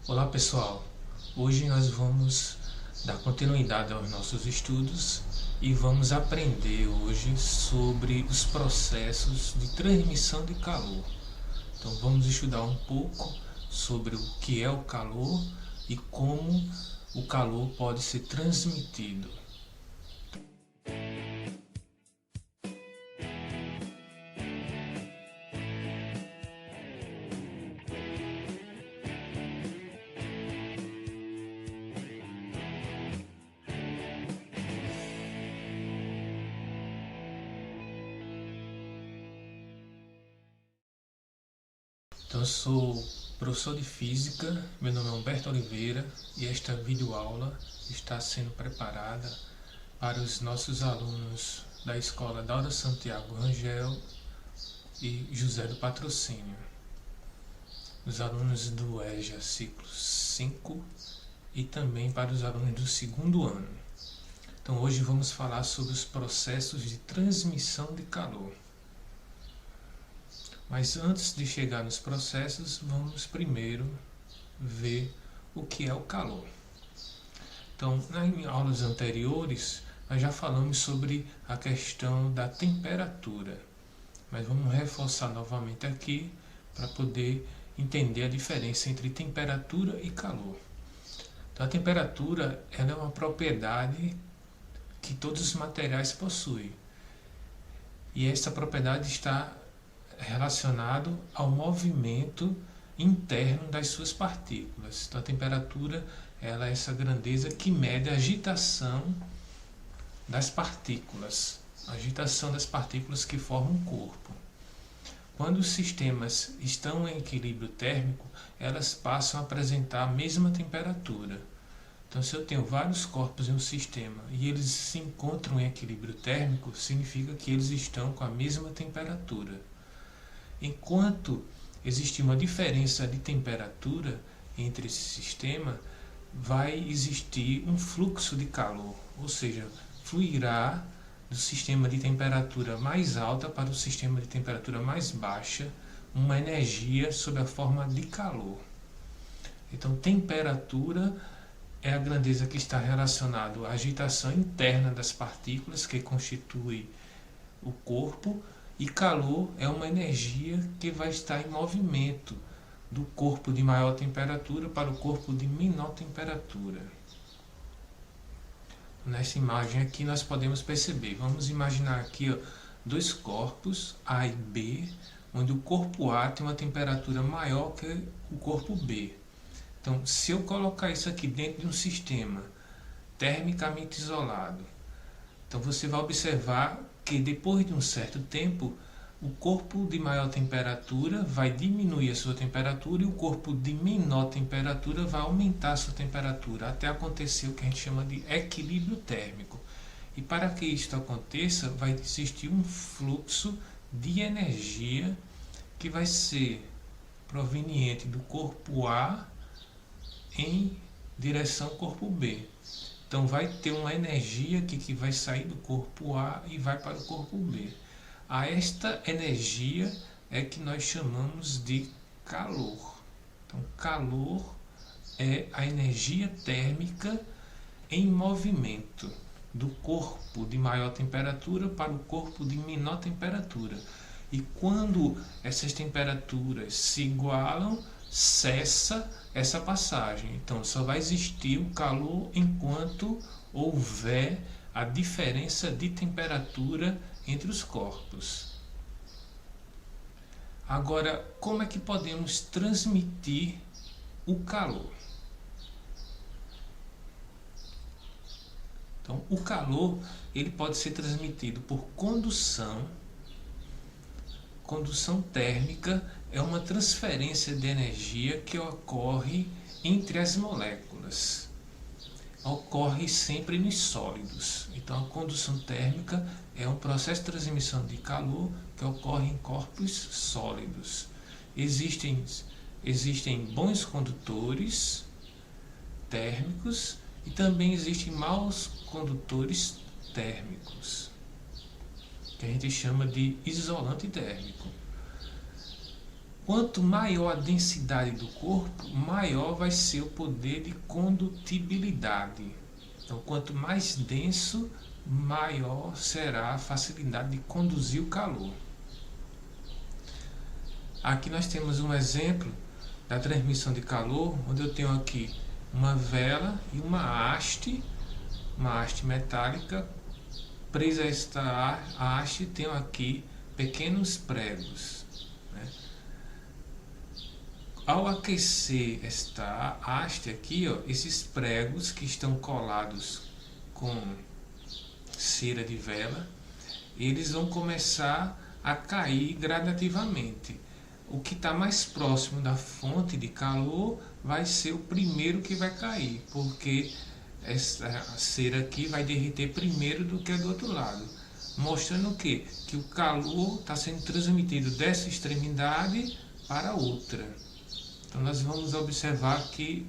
Olá pessoal, hoje nós vamos dar continuidade aos nossos estudos e vamos aprender hoje sobre os processos de transmissão de calor. Então vamos estudar um pouco sobre o que é o calor e como o calor pode ser transmitido. Então, eu sou professor de Física, meu nome é Humberto Oliveira e esta videoaula está sendo preparada para os nossos alunos da Escola Daura Santiago Rangel e José do Patrocínio, os alunos do EJA ciclo 5 e também para os alunos do segundo ano. Então hoje vamos falar sobre os processos de transmissão de calor. Mas antes de chegar nos processos, vamos primeiro ver o que é o calor. Então, em aulas anteriores, nós já falamos sobre a questão da temperatura, mas vamos reforçar novamente aqui para poder entender a diferença entre temperatura e calor. Então, a temperatura ela é uma propriedade que todos os materiais possuem, e essa propriedade está relacionado ao movimento interno das suas partículas. Então a temperatura ela é essa grandeza que mede a agitação das partículas, a agitação das partículas que formam o corpo. Quando os sistemas estão em equilíbrio térmico, elas passam a apresentar a mesma temperatura. Então, se eu tenho vários corpos em um sistema e eles se encontram em equilíbrio térmico, significa que eles estão com a mesma temperatura. Enquanto existe uma diferença de temperatura entre esse sistema, vai existir um fluxo de calor, ou seja, fluirá do sistema de temperatura mais alta para o sistema de temperatura mais baixa uma energia sob a forma de calor. Então, temperatura é a grandeza que está relacionada à agitação interna das partículas que constitui o corpo, e calor é uma energia que vai estar em movimento do corpo de maior temperatura para o corpo de menor temperatura. Nessa imagem aqui nós podemos perceber, vamos imaginar aqui dois corpos, A e B, onde o corpo A tem uma temperatura maior que o corpo B. Então, se eu colocar isso aqui dentro de um sistema termicamente isolado, então você vai observar que depois de um certo tempo, o corpo de maior temperatura vai diminuir a sua temperatura e o corpo de menor temperatura vai aumentar a sua temperatura, até acontecer o que a gente chama de equilíbrio térmico. E para que isto aconteça, vai existir um fluxo de energia que vai ser proveniente do corpo A em direção ao corpo B. Então vai ter uma energia aqui que vai sair do corpo A e vai para o corpo B. A esta energia é que nós chamamos de calor. Então calor é a energia térmica em movimento do corpo de maior temperatura para o corpo de menor temperatura. E quando essas temperaturas se igualam, cessa essa passagem. Então só vai existir o calor enquanto houver a diferença de temperatura entre os corpos. Agora, como é que podemos transmitir o calor? Então, o calor ele pode ser transmitido por condução. Condução térmica é uma transferência de energia que ocorre entre as moléculas. Ocorre sempre nos sólidos. Então, a condução térmica é um processo de transmissão de calor que ocorre em corpos sólidos. Existem bons condutores térmicos e também existem maus condutores térmicos, que a gente chama de isolante térmico. quanto maior a densidade do corpo, maior vai ser o poder de condutibilidade. Então, quanto mais denso, maior será a facilidade de conduzir o calor. Aqui nós temos um exemplo da transmissão de calor, onde eu tenho aqui uma vela e uma haste metálica. Presa a esta haste, tenho aqui pequenos pregos, né? Ao aquecer esta haste aqui, ó, esses pregos que estão colados com cera de vela, eles vão começar a cair gradativamente. O que está mais próximo da fonte de calor vai ser o primeiro que vai cair, porque essa cera aqui vai derreter primeiro do que a do outro lado, mostrando o quê? Que o calor está sendo transmitido dessa extremidade para a outra. Então nós vamos observar que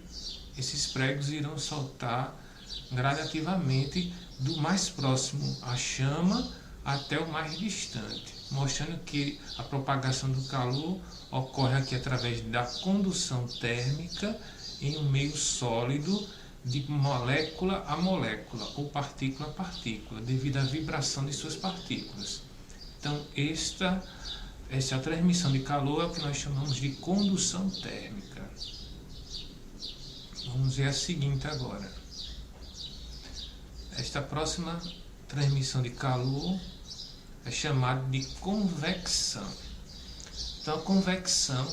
esses pregos irão soltar gradativamente do mais próximo à chama até o mais distante, mostrando que a propagação do calor ocorre aqui através da condução térmica em um meio sólido, de molécula a molécula ou partícula a partícula, devido à vibração de suas partículas. Então, essa transmissão de calor é o que nós chamamos de condução térmica. Vamos ver a seguinte agora. Esta próxima transmissão de calor é chamada de convecção. Então, a convecção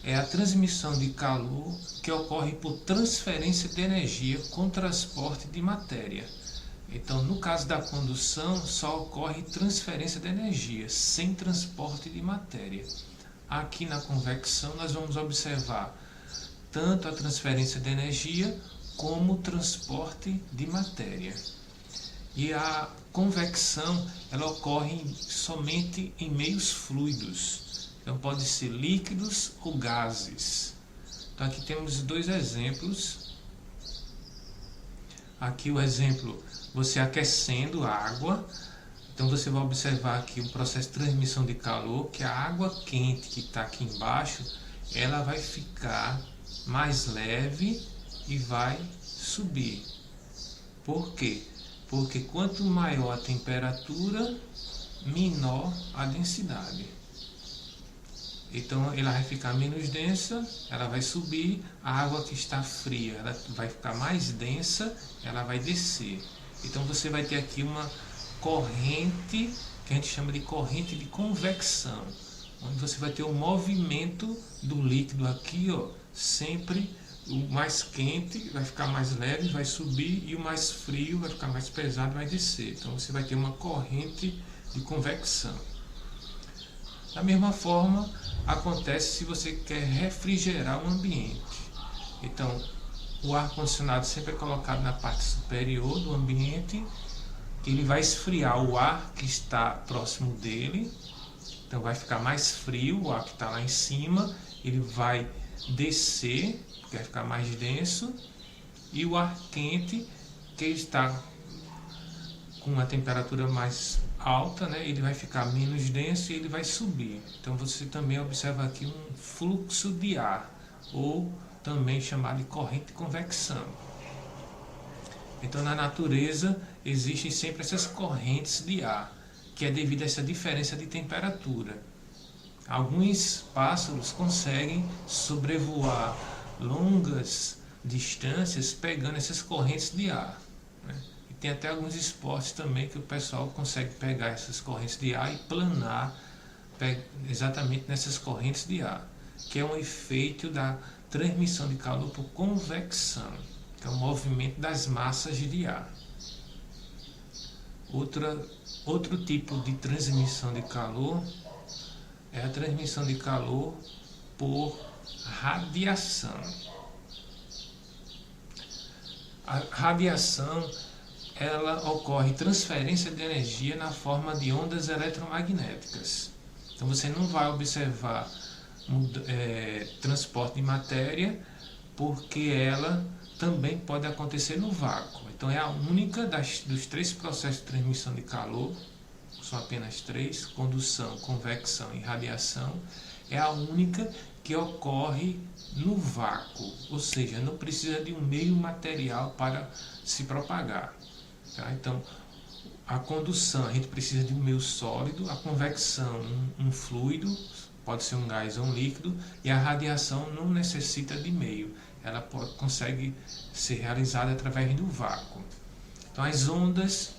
é a transmissão de calor que ocorre por transferência de energia com transporte de matéria. Então, no caso da condução, só ocorre transferência de energia, sem transporte de matéria. Aqui na convecção, nós vamos observar tanto a transferência de energia como o transporte de matéria. E a convecção, ela ocorre somente em meios fluidos. Então, pode ser líquidos ou gases. Então, aqui temos dois exemplos. Aqui o exemplo, você aquecendo a água. Então, você vai observar aqui o processo de transmissão de calor, que a água quente que está aqui embaixo, ela vai ficar mais leve e vai subir. Por quê? Porque quanto maior a temperatura, menor a densidade. Então ela vai ficar menos densa, ela vai subir, a água que está fria ela vai ficar mais densa, ela vai descer. Então você vai ter aqui uma corrente, que a gente chama de corrente de convecção, onde você vai ter o movimento do líquido aqui, ó, sempre o mais quente vai ficar mais leve, vai subir, e o mais frio vai ficar mais pesado, vai descer. Então você vai ter uma corrente de convecção. Da mesma forma, acontece se você quer refrigerar o ambiente. Então, o ar-condicionado sempre é colocado na parte superior do ambiente, ele vai esfriar o ar que está próximo dele, então vai ficar mais frio, o ar que está lá em cima, ele vai descer, porque vai ficar mais denso, e o ar quente, que está com uma temperatura mais alta, né, ele vai ficar menos denso e ele vai subir. Então você também observa aqui um fluxo de ar, ou também chamado de corrente de convecção. Então na natureza existem sempre essas correntes de ar, que é devido a essa diferença de temperatura. Alguns pássaros conseguem sobrevoar longas distâncias pegando essas correntes de ar, né? Tem até alguns esportes também que o pessoal consegue pegar essas correntes de ar e planar exatamente nessas correntes de ar, que é um efeito da transmissão de calor por convecção, que é o movimento das massas de ar. Outro tipo de transmissão de calor é a transmissão de calor por radiação. A radiação, ela ocorre transferência de energia na forma de ondas eletromagnéticas. Então você não vai observar transporte de matéria, porque ela também pode acontecer no vácuo. Então é a única dos três processos de transmissão de calor, são apenas três: condução, convecção e radiação, é a única que ocorre no vácuo, ou seja, não precisa de um meio material para se propagar. Tá? Então, a condução, a gente precisa de um meio sólido, a convecção, um fluido, pode ser um gás ou um líquido, e a radiação não necessita de meio, ela consegue ser realizada através do vácuo. Então, as ondas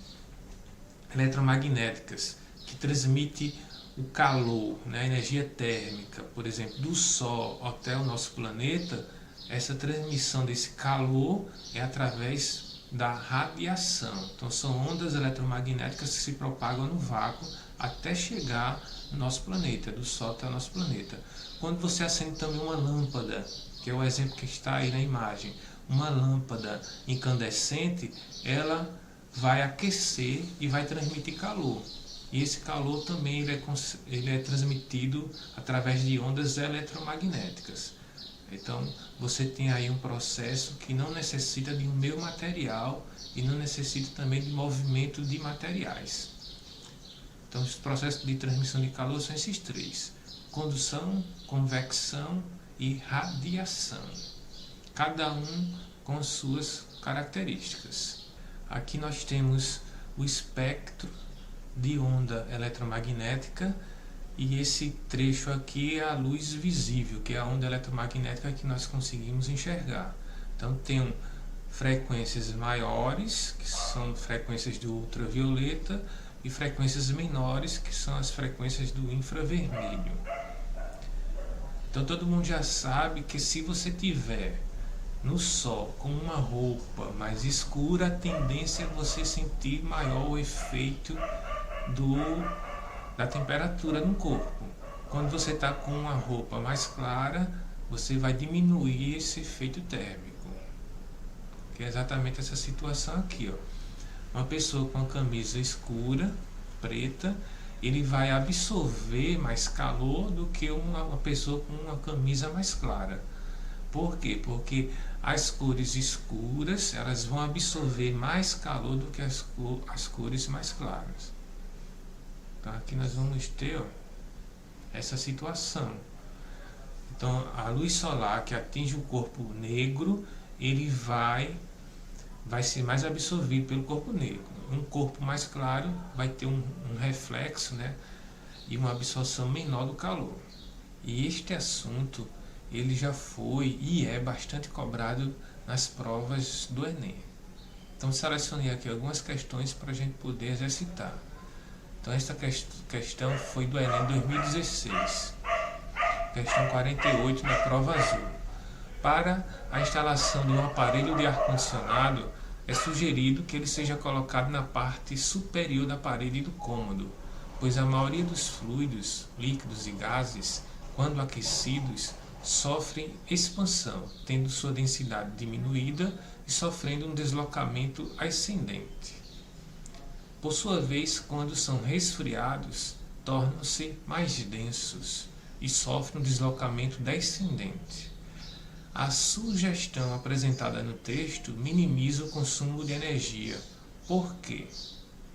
eletromagnéticas que transmitem o calor, né, a energia térmica, por exemplo, do Sol até o nosso planeta, essa transmissão desse calor é através da radiação. Então são ondas eletromagnéticas que se propagam no vácuo até chegar no nosso planeta, do Sol até o nosso planeta. Quando você acende também uma lâmpada, que é o exemplo que está aí na imagem, uma lâmpada incandescente, ela vai aquecer e vai transmitir calor. E esse calor também ele é transmitido através de ondas eletromagnéticas. Então, você tem aí um processo que não necessita de um meio material e não necessita também de movimento de materiais. Então, os processos de transmissão de calor são esses três: condução, convecção e radiação. Cada um com suas características. Aqui nós temos o espectro de onda eletromagnética, e esse trecho aqui é a luz visível, que é a onda eletromagnética que nós conseguimos enxergar. Então tem frequências maiores, que são frequências do ultravioleta, e frequências menores, que são as frequências do infravermelho. Então todo mundo já sabe que se você tiver no Sol com uma roupa mais escura, a tendência é você sentir maior o efeito da temperatura no corpo. Quando você está com uma roupa mais clara, você vai diminuir esse efeito térmico, que é exatamente essa situação aqui, ó. Uma pessoa com a camisa escura, preta, ele vai absorver mais calor do que uma pessoa com uma camisa mais clara. Por quê? Porque as cores escuras, elas vão absorver mais calor do que as cores mais claras. Então aqui nós vamos ter, ó, essa situação. Então a luz solar que atinge o corpo negro, ele vai ser mais absorvido pelo corpo negro. Um corpo mais claro vai ter um reflexo, né, e uma absorção menor do calor. E este assunto ele já foi e é bastante cobrado nas provas do Enem. Então selecionei aqui algumas questões para a gente poder exercitar. Então esta questão foi do Enem 2016, questão 48 na prova azul. Para a instalação de um aparelho de ar-condicionado, é sugerido que ele seja colocado na parte superior da parede do cômodo, pois a maioria dos fluidos, líquidos e gases, quando aquecidos, sofrem expansão, tendo sua densidade diminuída e sofrendo um deslocamento ascendente. Por sua vez, quando são resfriados, tornam-se mais densos e sofrem um deslocamento descendente. A sugestão apresentada no texto minimiza o consumo de energia. Por quê?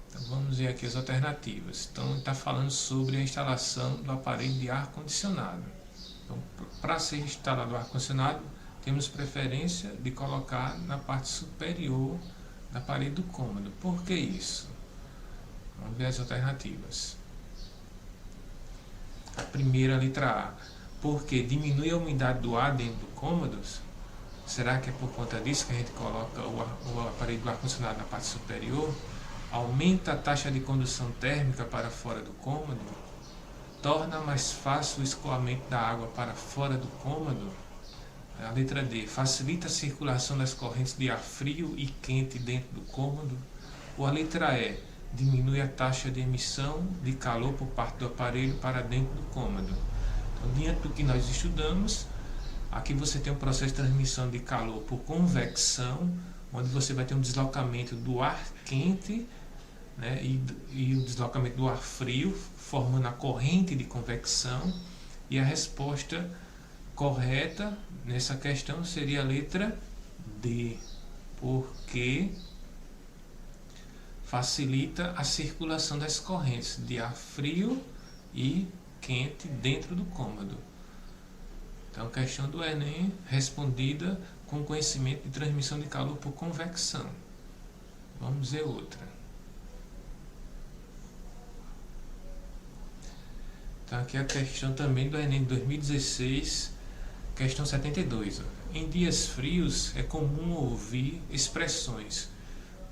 Então, vamos ver aqui as alternativas. Então, está falando sobre a instalação do aparelho de ar-condicionado. Então, para ser instalado o ar-condicionado, temos preferência de colocar na parte superior da parede do cômodo. Por que isso? Vamos ver as alternativas. A primeira, letra A. Porque diminui a umidade do ar dentro do cômodo? Será que é por conta disso que a gente coloca o aparelho do ar-condicionado na parte superior? Aumenta a taxa de condução térmica para fora do cômodo? Torna mais fácil o escoamento da água para fora do cômodo? A letra D. Facilita a circulação das correntes de ar frio e quente dentro do cômodo? Ou a letra E. Diminui a taxa de emissão de calor por parte do aparelho para dentro do cômodo? Então, diante do que nós estudamos, aqui você tem um processo de transmissão de calor por convecção, onde você vai ter um deslocamento do ar quente, né, e o deslocamento do ar frio, formando a corrente de convecção, e a resposta correta nessa questão seria a letra D, porque facilita a circulação das correntes de ar frio e quente dentro do cômodo. Então, questão do Enem respondida com conhecimento de transmissão de calor por convecção. Vamos ver outra. Então, aqui a questão também do Enem de 2016, questão 72. Em dias frios é comum ouvir expressões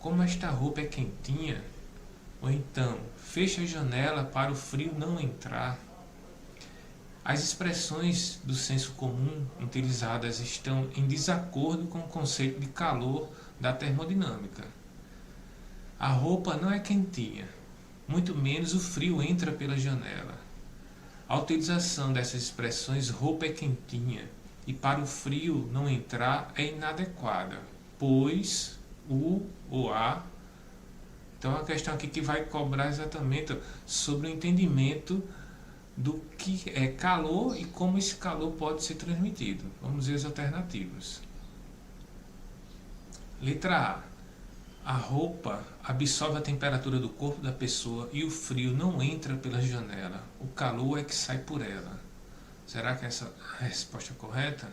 como esta roupa é quentinha, ou então fecha a janela para o frio não entrar. As expressões do senso comum utilizadas estão em desacordo com o conceito de calor da termodinâmica. A roupa não é quentinha, muito menos o frio entra pela janela. A utilização dessas expressões roupa é quentinha e para o frio não entrar é inadequada, pois o ou a. Então a questão aqui que vai cobrar exatamente sobre o entendimento do que é calor e como esse calor pode ser transmitido. Vamos ver as alternativas. Letra A. A roupa absorve a temperatura do corpo da pessoa e o frio não entra pela janela. O calor é que sai por ela. Será que essa é a resposta correta?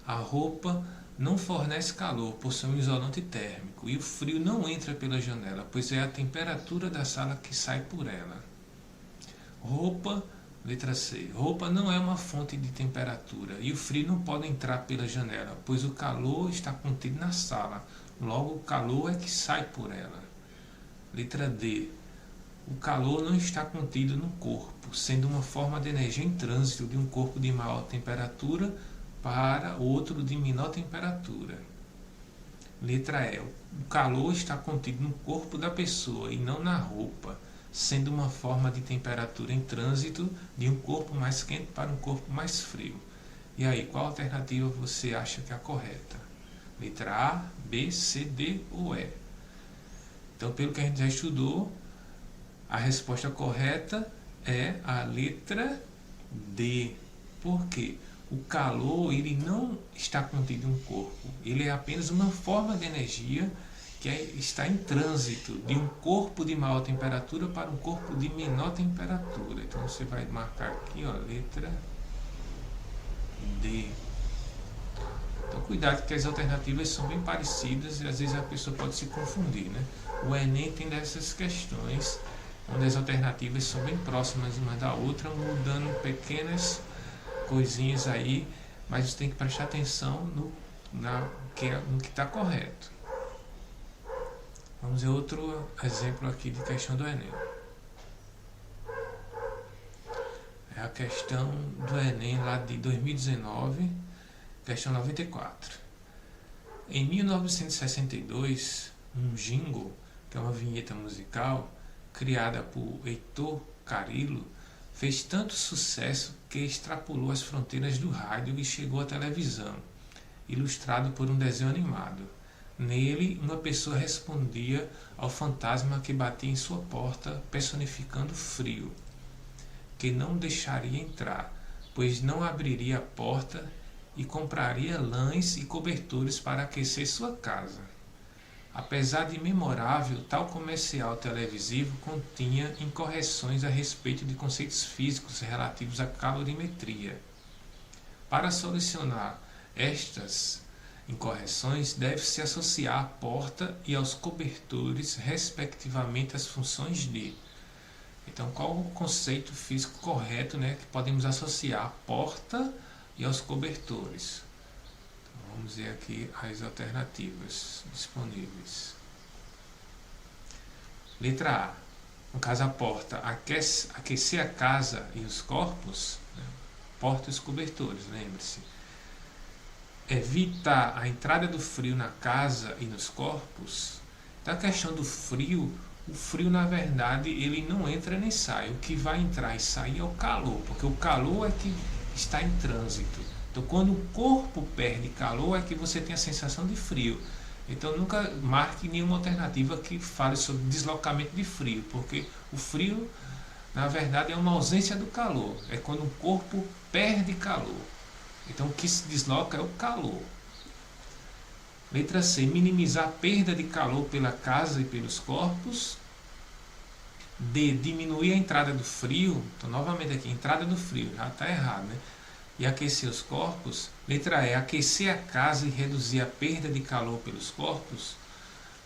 A roupa não fornece calor por ser um isolante térmico e o frio não entra pela janela, pois é a temperatura da sala que sai por ela. Roupa, letra C. Roupa não é uma fonte de temperatura e o frio não pode entrar pela janela, pois o calor está contido na sala. Logo, o calor é que sai por ela. Letra D. O calor não está contido no corpo, sendo uma forma de energia em trânsito de um corpo de maior temperatura para outro de menor temperatura. Letra E. O calor está contido no corpo da pessoa e não na roupa, sendo uma forma de temperatura em trânsito de um corpo mais quente para um corpo mais frio. E aí, qual alternativa você acha que é a correta? Letra A, B, C, D ou E? Então, pelo que a gente já estudou, a resposta correta é a letra D. Por quê? O calor ele não está contido no corpo. Ele é apenas uma forma de energia que está em trânsito de um corpo de maior temperatura para um corpo de menor temperatura. Então você vai marcar aqui, ó, letra D. Então cuidado que as alternativas são bem parecidas e às vezes a pessoa pode se confundir, né? O Enem tem dessas questões onde as alternativas são bem próximas uma da outra, mudando pequenas coisinhas aí, mas você tem que prestar atenção no que está correto. Vamos ver outro exemplo aqui de questão do Enem. É a questão do Enem lá de 2019, questão 94. Em 1962, um jingle, que é uma vinheta musical, criada por Heitor Carilo, fez tanto sucesso que extrapolou as fronteiras do rádio e chegou à televisão, ilustrado por um desenho animado. Nele, uma pessoa respondia ao fantasma que batia em sua porta, personificando frio, que não deixaria entrar, pois não abriria a porta e compraria lãs e cobertores para aquecer sua casa. Apesar de memorável, tal comercial televisivo continha incorreções a respeito de conceitos físicos relativos à calorimetria. Para solucionar estas incorreções, deve-se associar à porta e aos cobertores, respectivamente, as funções de. Então, qual o conceito físico correto, né, que podemos associar à porta e aos cobertores? Vamos ver aqui as alternativas disponíveis. Letra A. No caso, a porta aquecer a casa e os corpos, né? Porta e os cobertores, lembre-se. Evitar a entrada do frio na casa e nos corpos. Então, a questão do frio, o frio, na verdade, ele não entra nem sai. O que vai entrar e sair é o calor, porque o calor é que está em trânsito. Então, quando o corpo perde calor, é que você tem a sensação de frio. Então, nunca marque nenhuma alternativa que fale sobre deslocamento de frio, porque o frio, na verdade, é uma ausência do calor. É quando o corpo perde calor. Então, o que se desloca é o calor. Letra C. Minimizar a perda de calor pela casa e pelos corpos. D, diminuir a entrada do frio. Então, novamente aqui, entrada do frio, já está errado, né? E aquecer os corpos. Letra E, aquecer a casa e reduzir a perda de calor pelos corpos.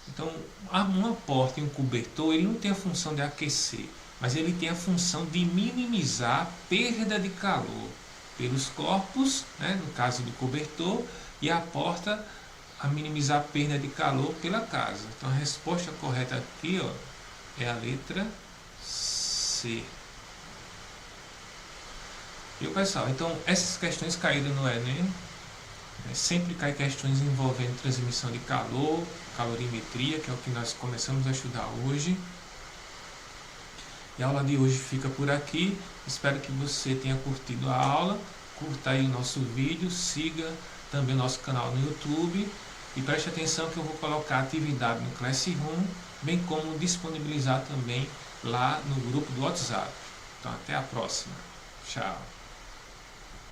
Então, uma porta e um cobertor, ele não tem a função de aquecer, mas ele tem a função de minimizar a perda de calor pelos corpos, né, no caso do cobertor, e a porta a minimizar a perda de calor pela casa. Então, a resposta correta aqui, ó, é a letra C. E pessoal, então essas questões caíram no Enem. Sempre cai questões envolvendo transmissão de calor, calorimetria, que é o que nós começamos a estudar hoje. E a aula de hoje fica por aqui. Espero que você tenha curtido a aula. Curta aí o nosso vídeo, siga também o nosso canal no YouTube. E preste atenção que eu vou colocar atividade no Classroom, bem como disponibilizar também lá no grupo do WhatsApp. Então até a próxima. Tchau.